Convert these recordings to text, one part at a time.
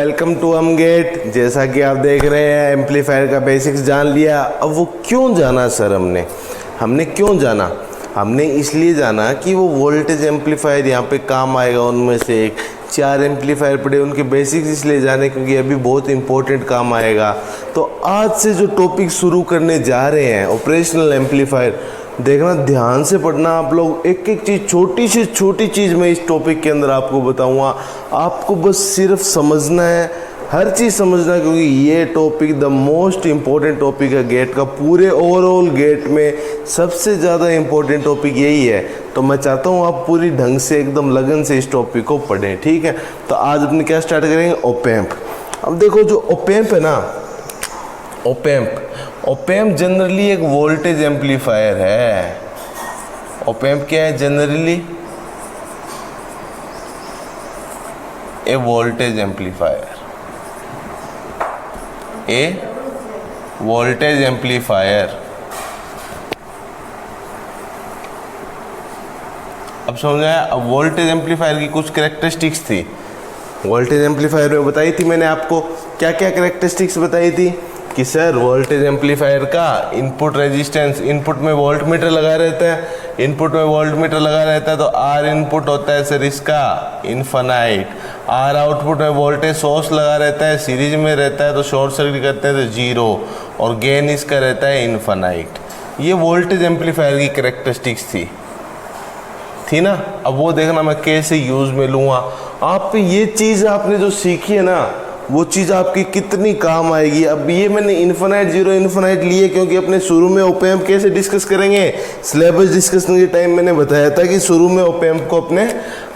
Welcome to अमगेट। जैसा कि आप देख रहे हैं एम्पलीफायर का बेसिक्स जान लिया। अब वो क्यों जाना सर हमने क्यों जाना? हमने इसलिए जाना कि वो वोल्टेज एम्पलीफायर यहाँ पे काम आएगा। उनमें से एक 4 एम्पलीफायर पड़े, उनके बेसिक्स इसलिए जाने क्योंकि अभी बहुत इंपॉर्टेंट काम आएगा। तो आज से जो टॉपिक शुरू करने जा रहे हैं ऑपरेशनल एम्पलीफायर, देखना ध्यान से पढ़ना आप लोग। एक एक चीज़, छोटी से छोटी चीज़ मैं इस टॉपिक के अंदर आपको बताऊंगा। आपको बस सिर्फ समझना है, हर चीज़ समझना है, क्योंकि ये topic the most important topic है गेट का। पूरे ओवरऑल गेट में सबसे ज़्यादा इम्पोर्टेंट टॉपिक यही है। तो मैं चाहता हूँ आप पूरी ढंग से एकदम लगन से इस टॉपिक को पढ़ें, ठीक है। तो आज अपने क्या स्टार्ट करेंगे, ओपैम्प। अब देखो जो ओपैम्प है ना, ओपैम्प जनरली एक वोल्टेज एम्पलीफायर है। ओपैम्प क्या है? जनरली ए वोल्टेज एम्पलीफायर, वोल्टेज एम्पलीफायर। अब समझ आया? अब वोल्टेज एम्पलीफायर की कुछ कैरेक्टरिस्टिक्स थी। वोल्टेज एम्पलीफायर में बताई थी मैंने आपको, क्या क्या कैरेक्टरिस्टिक्स बताई थी कि सर वोल्टेज एम्पलीफायर का इनपुट रेजिस्टेंस, इनपुट में वोल्ट मीटर लगा रहता है, इनपुट में वोल्ट मीटर लगा रहता है तो आर इनपुट होता है सर इसका इनफाइनाइट। आर आउटपुट में वोल्टेज सोर्स लगा रहता है, सीरीज में रहता है तो शॉर्ट सर्किट करते हैं तो 0, और गेन इसका रहता है इनफाइनाइट। ये वोल्टेज एम्पलीफायर की कैरेक्टरिस्टिक्स थी ना। अब वो देखना मैं कैसे यूज में लूँगा। आप पे ये चीज़ आपने जो सीखी है ना, वो चीज़ आपकी कितनी काम आएगी। अब ये मैंने इनफाइनाइट, 0 इनफाइनाइट लिए क्योंकि अपने शुरू में ओपैम्प कैसे डिस्कस करेंगे, सिलेबस डिस्कशन के टाइम मैंने बताया था कि शुरू में ओपैम्प को अपने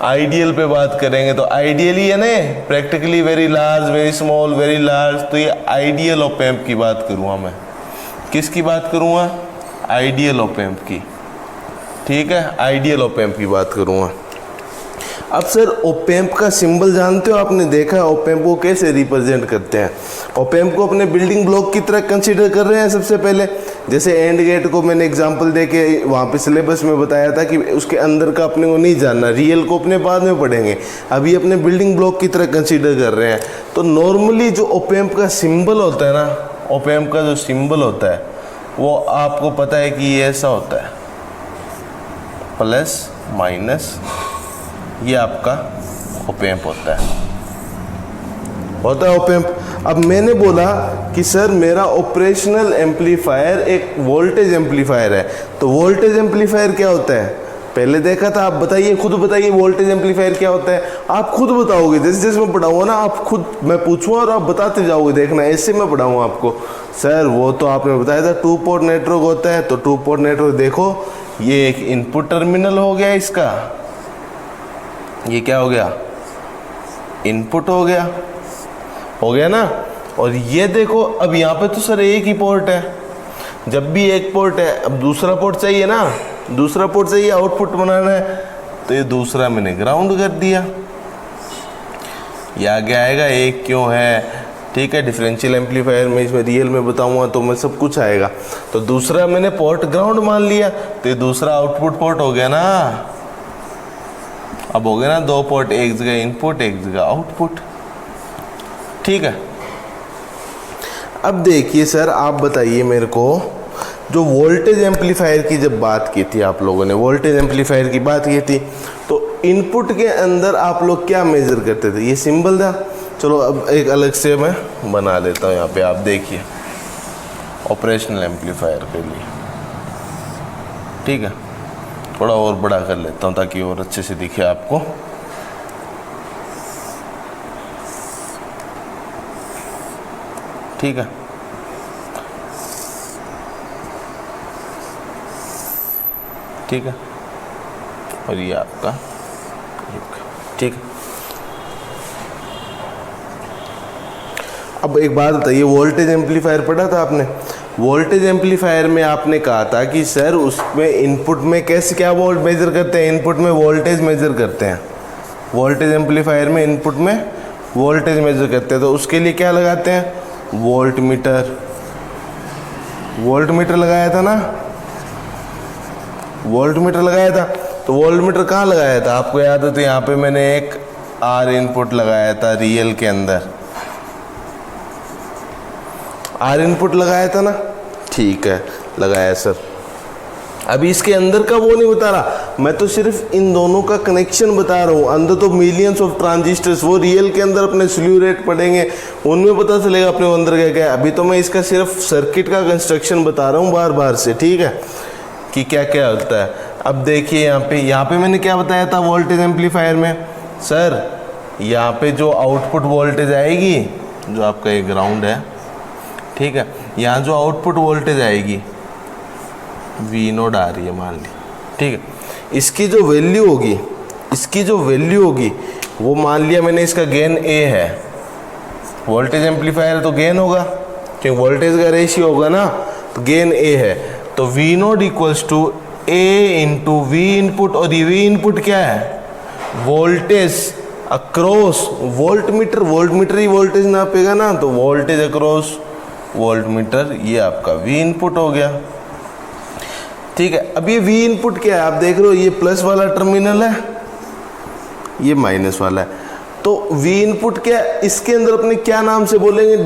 आइडियल पे बात करेंगे। तो आइडियली है ना, practically very large, very small, very large. तो ये आइडियल ओपैम्प की बात करूँगा मैं। किसकी बात करूँगा? आइडियल ओपैम्प की, ठीक है। आइडियल ओपैम्प की बात करूँगा। अब सर ओपैम्प का सिंबल जानते हो? आपने देखा है ओपैम्प को कैसे रिप्रेजेंट करते हैं? ओपैम्प को अपने बिल्डिंग ब्लॉक की तरह कंसीडर कर रहे हैं सबसे पहले। जैसे एंड गेट को मैंने एग्जांपल देके वहाँ पे सिलेबस में बताया था कि उसके अंदर का अपने को नहीं जानना, रियल को अपने बाद में पढ़ेंगे। अभी अपने बिल्डिंग ब्लॉक की तरह कंसीडर कर रहे हैं। तो नॉर्मली जो ओपैम्प का सिम्बल होता है ना, ओपैम्प का जो सिम्बल होता है वो आपको पता है कि ये ऐसा होता है, प्लस माइनस। ये आपका ओपैम्प होता है ओपैम्प। अब मैंने बोला कि सर मेरा ऑपरेशनल एम्पलीफायर एक वोल्टेज एम्पलीफायर है। तो वोल्टेज एम्पलीफायर क्या होता है? पहले देखा था। आप बताइए, खुद बताइए वोल्टेज एम्पलीफायर क्या होता है। आप खुद बताओगे, जैसे जैसे मैं पढ़ाऊंगा ना, आप खुद, मैं पूछूंगा और आप बताते जाओगे। देखना ऐसे मैं पढ़ाऊंगा आपको। सर वो तो आपने बताया था 2 पोर्ट नेटवर्क होता है। तो 2 पोर्ट नेटवर्क देखो, ये एक इनपुट टर्मिनल हो गया इसका, ये क्या हो गया? इनपुट हो गया ना। और ये देखो, अब यहाँ पे तो सर एक ही पोर्ट है। जब भी एक पोर्ट है, अब दूसरा पोर्ट चाहिए ना, दूसरा पोर्ट चाहिए, आउटपुट बनाना है। तो ये दूसरा मैंने ग्राउंड कर दिया। ये आगे आएगा एक क्यों है, ठीक है। डिफरेंशियल एम्पलीफायर में, इसमें रियल में बताऊंगा तो मैं सब कुछ आएगा। तो दूसरा मैंने पोर्ट ग्राउंड मान लिया, तो ये दूसरा आउटपुट पोर्ट हो गया ना। अब हो गया ना 2 पोर्ट, एक जगह इनपुट एक जगह आउटपुट, ठीक है। अब देखिए सर, आप बताइए मेरे को, जो वोल्टेज एम्पलीफायर की जब बात की थी आप लोगों ने, वोल्टेज एम्पलीफायर की बात की थी, तो इनपुट के अंदर आप लोग क्या मेजर करते थे? ये सिंबल था। चलो अब एक अलग से मैं बना देता हूँ यहाँ पे, आप देखिए ऑपरेशनल एम्पलीफायर के लिए, ठीक है। थोड़ा और बड़ा कर लेता हूँ ताकि और अच्छे से दिखे आपको। ठीक है, ठीक है। और ये आपका, ठीक है। अब एक बात बताइए, वोल्टेज एम्पलीफायर पढ़ा था आपने? वोल्टेज एम्पलीफायर में आपने कहा था कि सर उसमें इनपुट में कैसे, क्या वोल्ट मेजर करते हैं? इनपुट में वोल्टेज मेजर करते हैं। वोल्टेज एम्पलीफायर में इनपुट में वोल्टेज मेजर करते हैं। तो उसके लिए क्या लगाते हैं? Volt meter. वोल्ट मीटर लगाया था ना, वोल्ट मीटर लगाया था। तो वोल्ट मीटर कहाँ लगाया था? आपको याद है तो यहाँ पे मैंने एक आर इनपुट लगाया था रियल के अंदर, आर इनपुट लगाया था ना, ठीक है लगाया सर। अभी इसके अंदर का वो नहीं बता रहा, मैं तो सिर्फ इन दोनों का कनेक्शन बता रहा हूँ। अंदर तो मिलियंस ऑफ ट्रांजिस्टर्स, वो रियल के अंदर अपने स्ल्यू रेट पढ़ेंगे, उनमें पता चलेगा अपने अंदर क्या क्या है। अभी तो मैं इसका सिर्फ सर्किट का कंस्ट्रक्शन बता रहा हूँ बार बार से, ठीक है, कि क्या क्या होता है। अब देखिए यहाँ पे मैंने क्या बताया था वोल्टेज एम्पलीफायर में, सर यहाँ पे जो आउटपुट वोल्टेज आएगी, जो आपका ये ग्राउंड है, ठीक है, यहाँ जो आउटपुट वोल्टेज आएगी वी नोड आ रही है मान ली, ठीक है, इसकी जो वैल्यू होगी, इसकी जो वैल्यू होगी वो मान लिया मैंने इसका गेन ए है। वोल्टेज एम्पलीफायर तो गेन होगा, क्योंकि वोल्टेज का रेशियो होगा ना, तो गेन ए है। तो V node equals to A into V input, और ये वी इनपुट क्या है, voltage across voltmeter, voltmeter ही वोल्टेज नापेगा ना, तो वोल्टेज अक्रॉस वोल्ट मीटर, ये आपका वी इनपुट हो गया, ठीक है। अब ये वी इनपुट क्या है, आप देख रहे हो ये प्लस वाला टर्मिनल है, ये माइनस वाला है, तो वी इनपुट क्या है, इसके अंदर अपने क्या नाम से बोलेंगे,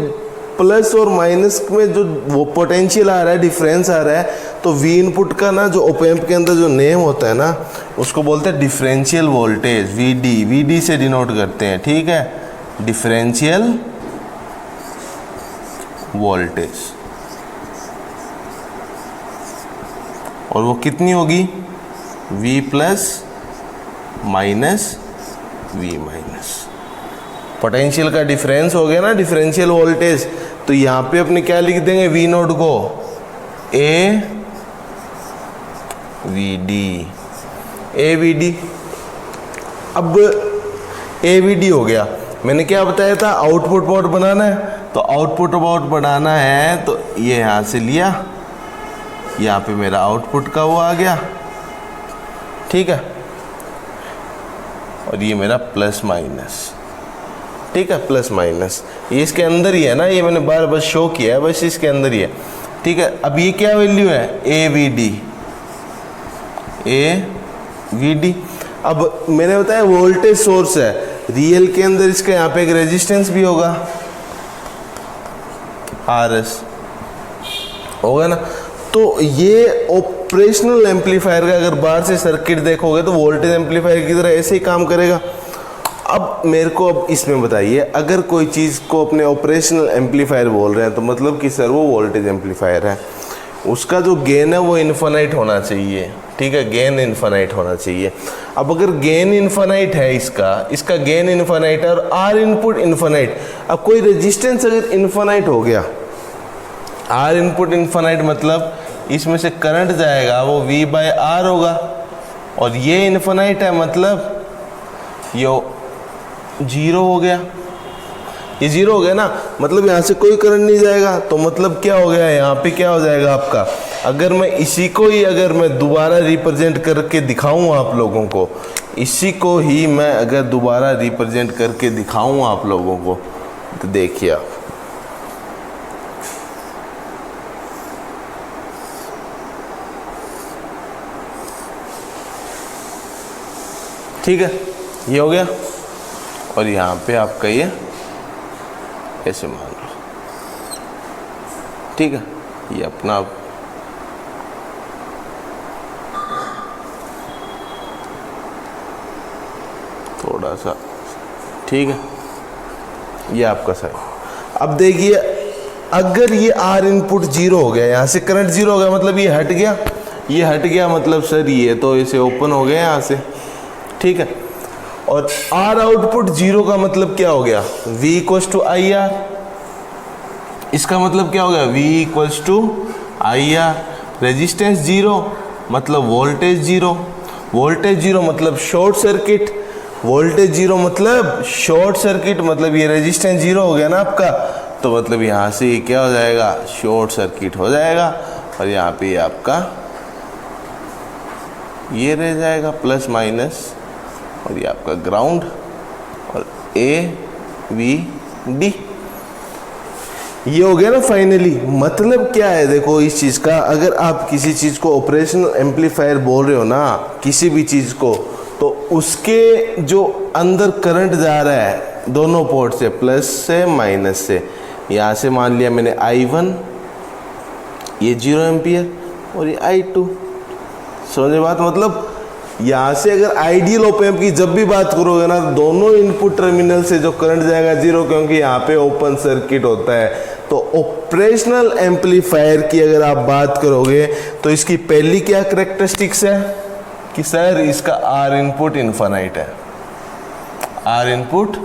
प्लस और माइनस में जो वो पोटेंशियल आ रहा है, डिफरेंस आ रहा है, तो वी इनपुट का ना जो ऑप एम्प के अंदर जो नेम होता है ना, उसको बोलते हैं डिफरेंशियल वोल्टेज, वीडी, वीडी से डिनोट करते हैं, ठीक है, डिफरेंशियल वोल्टेज। और वो कितनी होगी, V plus minus V minus, potential का डिफरेंस हो गया ना, डिफरेंशियल वोल्टेज। तो यहाँ पे अपने क्या लिख देंगे, V नोड को A V D, A V D. अब ए वी डी हो गया, मैंने क्या बताया था, आउटपुट पोर्ट बनाना है, तो आउटपुट पोर्ट बनाना है तो ये यहाँ से लिया, यहाँ पे मेरा आउटपुट का वो आ गया, ठीक है, और ये मेरा प्लस माइनस, ठीक है, प्लस माइनस, ये इसके अंदर ही है ना, ये मैंने बार बस शो किया है, बस इसके अंदर ही है, ठीक है। अब ये क्या वैल्यू है, A V D, A V D. अब मैंने बताया वोल्टेज सोर्स है, रियल के अंदर इसका यहाँ पे एक रेजिस्टेंस भी होगा, आर एस होगा ना। तो ये ऑपरेशनल एम्पलीफायर का अगर बाहर से सर्किट देखोगे तो वोल्टेज एम्पलीफायर की तरह ऐसे ही काम करेगा। अब मेरे को अब इसमें बताइए, अगर कोई चीज़ को अपने ऑपरेशनल एम्पलीफायर बोल रहे हैं तो मतलब कि सर वो वोल्टेज एम्पलीफायर है, उसका जो गेन है वो इन्फिनाइट होना चाहिए, ठीक है, गेन इन्फिनाइट होना चाहिए। अब अगर गेन इन्फिनाइट है, इसका गेन इन्फिनाइट है और आर इनपुट इन्फिनाइट, अब कोई रेजिस्टेंस अगर इन्फिनाइट हो गया, आर इनपुट इन्फिनाइट मतलब इसमें से करंट जाएगा वो V बाय आर होगा, और ये इन्फिनाइट है मतलब ये जीरो हो गया, ये जीरो हो गया ना, मतलब यहाँ से कोई करंट नहीं जाएगा, तो मतलब क्या हो गया, यहाँ पे क्या हो जाएगा आपका, अगर मैं इसी को ही अगर मैं दोबारा रिप्रेजेंट करके दिखाऊं आप लोगों को, इसी को ही मैं अगर दोबारा रिप्रेजेंट करके दिखाऊं आप लोगों को, तो देखिए आप, ठीक है, ये हो गया, और यहाँ पे आपका ये ऐसे मान लो, ठीक है, ये अपना थोड़ा सा, ठीक है, ये आपका सही। अब देखिए अगर ये आर इनपुट जीरो हो गया, यहाँ से करंट जीरो हो गया, मतलब ये हट गया, ये हट गया, मतलब सर ये तो इसे ओपन हो गया यहाँ से, ठीक है, और आर आउटपुट जीरो का मतलब क्या हो गया, V equals to I R, इसका मतलब क्या हो गया, V equals to I R, resistance zero मतलब वोल्टेज जीरो, वोल्टेज जीरो मतलब शॉर्ट सर्किट, वोल्टेज जीरो मतलब शॉर्ट सर्किट, मतलब ये रेजिस्टेंस जीरो हो गया ना आपका, तो मतलब यहाँ से ये क्या हो जाएगा, शॉर्ट सर्किट हो जाएगा, और यहाँ पे आपका ये रह जाएगा प्लस माइनस, और ये आपका ग्राउंड, और ए वी डी, ये हो गया ना फाइनली। मतलब क्या है देखो इस चीज़ का, अगर आप किसी चीज़ को ऑपरेशनल एम्पलीफायर बोल रहे हो ना, किसी भी चीज़ को, तो उसके जो अंदर करंट जा रहा है दोनों पोर्ट से, प्लस से माइनस से, यहाँ से मान लिया मैंने I1, ये 0 एम्पियर और ये I2। समझे बात? मतलब यहाँ से अगर आइडियल ऑप एम्प की जब भी बात करोगे ना, दोनों इनपुट टर्मिनल से जो करंट जाएगा 0, क्योंकि यहाँ पे ओपन सर्किट होता है। तो ऑपरेशनल एम्पलीफायर की अगर आप बात करोगे तो इसकी पहली क्या कैरेक्टरिस्टिक्स है कि सर इसका R इनपुट इनफाइनाइट है, R इनपुट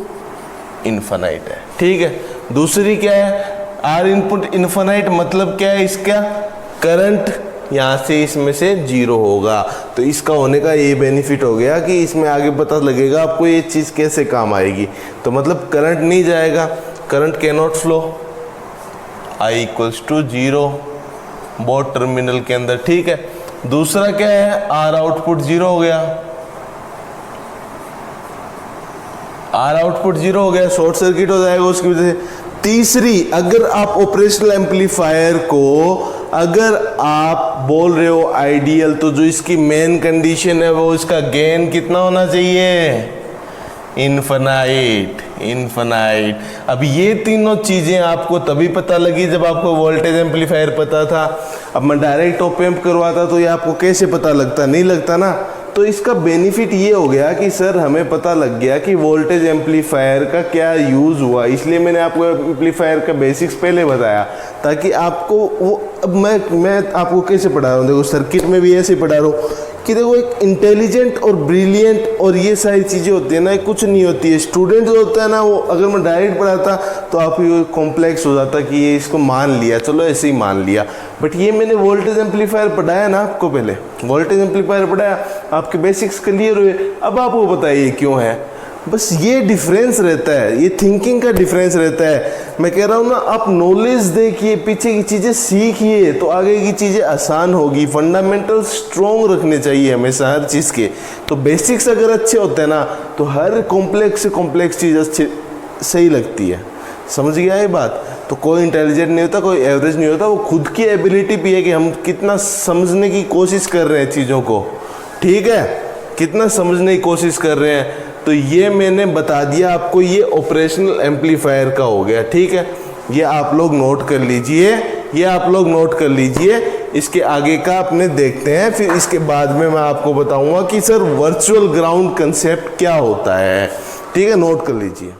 इनफाइनाइट है, ठीक है। दूसरी क्या है, R इनपुट इनफाइनाइट मतलब क्या है, इसका करंट यहाँ से इसमें से 0 होगा। तो इसका होने का ये बेनिफिट हो गया कि इसमें आगे पता लगेगा आपको ये चीज़ कैसे काम आएगी। तो मतलब करंट नहीं जाएगा, current can not flow, I = 0 both terminal के अंदर, ठीक है। दूसरा क्या है, R आउटपुट 0 हो गया, R आउटपुट 0 हो गया, शॉर्ट सर्किट हो जाएगा उसकी वजह से। तीसरी, अगर आप ऑपरेशनल एम्पलीफायर को अगर आप बोल रहे हो आइडियल, तो जो इसकी मेन कंडीशन है वो इसका गेन कितना होना चाहिए, इनफाइनाइट, इनफाइनाइट। अब ये तीनों चीजें आपको तभी पता लगी जब आपको वोल्टेज एम्पलीफायर पता था। अब मैं डायरेक्ट ऑप एम्प करवाता तो ये आपको कैसे पता लगता, नहीं लगता ना। तो इसका बेनिफिट ये हो गया कि सर हमें पता लग गया कि वोल्टेज एम्पलीफायर का क्या यूज़ हुआ। इसलिए मैंने आपको एम्पलीफायर का बेसिक्स पहले बताया ताकि आपको वो, अब मैं आपको कैसे पढ़ा रहा हूँ, देखो सर्किट में भी ऐसे पढ़ा रहा हूँ कि देखो एक इंटेलिजेंट और ब्रिलियंट और ये सारी चीज़ें होती है ना, कुछ नहीं होती है। स्टूडेंट जो होता है ना, वो अगर मैं डायरेक्ट पढ़ाता तो आप ये कॉम्प्लेक्स हो जाता कि ये इसको मान लिया, चलो ऐसे ही मान लिया। बट ये मैंने वोल्टेज एम्पलीफायर पढ़ाया ना आपको, पहले वोल्टेज एम्पलीफायर पढ़ाया, आपके बेसिक्स क्लियर हुए। अब आपको बताइए क्यों है, बस ये डिफरेंस रहता है, ये थिंकिंग का डिफरेंस रहता है। मैं कह रहा हूँ ना, आप नॉलेज देखिए, पीछे की चीज़ें सीखिए तो आगे की चीज़ें आसान होगी। फंडामेंटल स्ट्रॉन्ग रखने चाहिए हमेशा हर चीज़ के। तो बेसिक्स अगर अच्छे होते हैं ना तो हर कॉम्प्लेक्स से कॉम्प्लेक्स चीज़ अच्छी सही लगती है। समझ गया ये बात? तो कोई इंटेलिजेंट नहीं होता, कोई एवरेज नहीं होता, वो खुद की एबिलिटी भी है कि हम कितना समझने की कोशिश कर रहे हैं चीज़ों को, ठीक है, कितना समझने की कोशिश कर रहे हैं। तो ये मैंने बता दिया आपको, ये ऑपरेशनल एम्पलीफायर का हो गया, ठीक है। ये आप लोग नोट कर लीजिए, ये आप लोग नोट कर लीजिए। इसके आगे का अपने देखते हैं, फिर इसके बाद में मैं आपको बताऊंगा कि सर वर्चुअल ग्राउंड कंसेप्ट क्या होता है, ठीक है, नोट कर लीजिए।